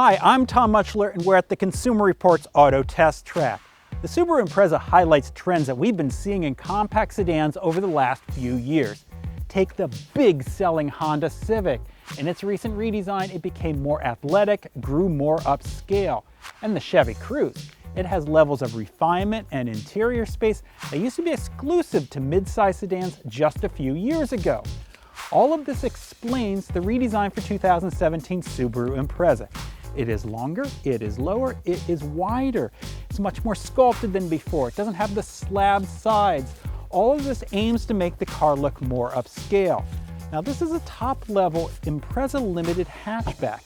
Hi, I'm Tom Muchler and we're at the Consumer Reports Auto Test Track. The Subaru Impreza highlights trends that we've been seeing in compact sedans over the last few years. Take the big selling Honda Civic. In its recent redesign, it became more athletic, grew more upscale. And the Chevy Cruze. It has levels of refinement and interior space that used to be exclusive to mid-size sedans just a few years ago. All of this explains the redesign for 2017 Subaru Impreza. It is longer, it is lower, it is wider. It's much more sculpted than before. It doesn't have the slab sides. All of this aims to make the car look more upscale. Now this is a top-level Impreza Limited hatchback.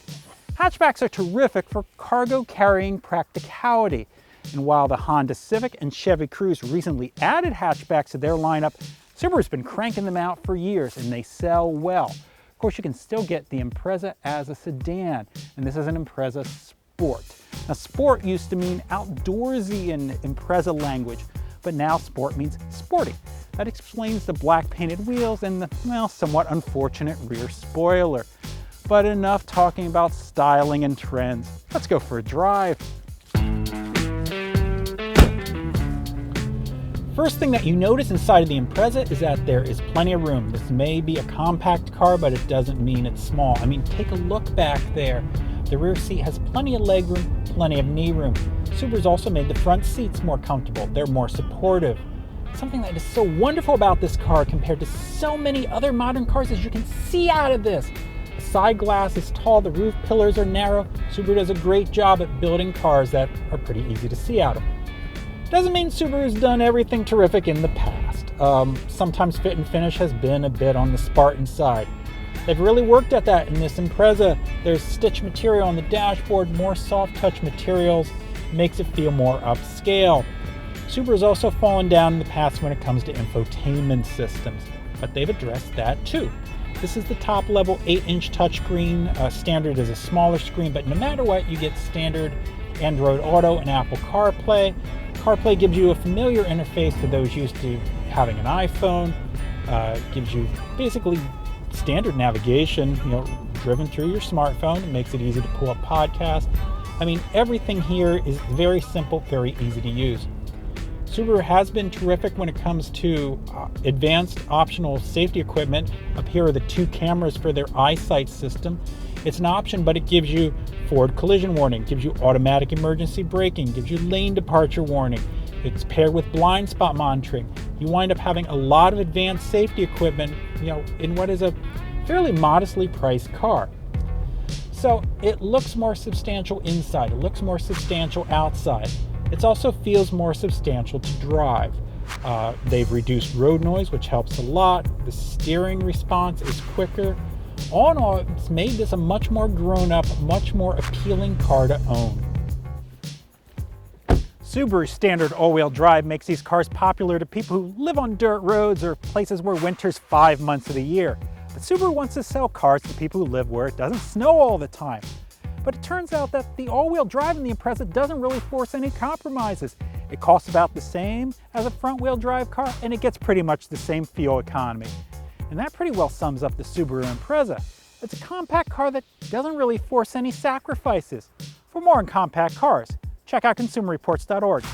Hatchbacks are terrific for cargo carrying practicality. And while the Honda Civic and Chevy Cruze recently added hatchbacks to their lineup, Subaru's been cranking them out for years and they sell well. Of course, you can still get the Impreza as a sedan, and this is an Impreza Sport. Now, Sport used to mean outdoorsy in Impreza language, but now Sport means sporty. That explains the black painted wheels and the, well, somewhat unfortunate rear spoiler. But enough talking about styling and trends. Let's go for a drive. First thing that you notice inside of the Impreza is that there is plenty of room. This may be a compact car, but it doesn't mean it's small. I mean, take a look back there. The rear seat has plenty of legroom, plenty of knee room. Subaru's also made the front seats more comfortable. They're more supportive. Something that is so wonderful about this car compared to so many other modern cars is you can see out of this. The side glass is tall, the roof pillars are narrow. Subaru does a great job at building cars that are pretty easy to see out of. Doesn't mean Subaru's done everything terrific in the past. Sometimes fit and finish has been a bit on the Spartan side. They've really worked at that in this Impreza. There's stitch material on the dashboard, more soft touch materials, makes it feel more upscale. Subaru's also fallen down in the past when it comes to infotainment systems, but they've addressed that too. This is the top level 8-inch touchscreen. Standard is a smaller screen, but no matter what, you get standard Android Auto and Apple CarPlay. CarPlay gives you a familiar interface to those used to having an iPhone. Gives you basically standard navigation, driven through your smartphone. It makes it easy to pull up podcasts. I mean, everything here is very simple, very easy to use. Subaru has been terrific when it comes to advanced optional safety equipment. Up here are the 2 cameras for their eyesight system. It's an option, but it gives you forward collision warning, gives you automatic emergency braking, gives you lane departure warning. It's paired with blind spot monitoring. You wind up having a lot of advanced safety equipment, in what is a fairly modestly priced car. So it looks more substantial inside, it looks more substantial outside. It also feels more substantial to drive. They've reduced road noise, which helps a lot. The steering response is quicker. All in all, it's made this a much more grown-up, much more appealing car to own. Subaru's standard all-wheel drive makes these cars popular to people who live on dirt roads or places where winter's 5 months of the year. But Subaru wants to sell cars to people who live where it doesn't snow all the time. But it turns out that the all-wheel drive in the Impreza doesn't really force any compromises. It costs about the same as a front-wheel drive car, and it gets pretty much the same fuel economy. And that pretty well sums up the Subaru Impreza. It's a compact car that doesn't really force any sacrifices. For more on compact cars, check out consumerreports.org.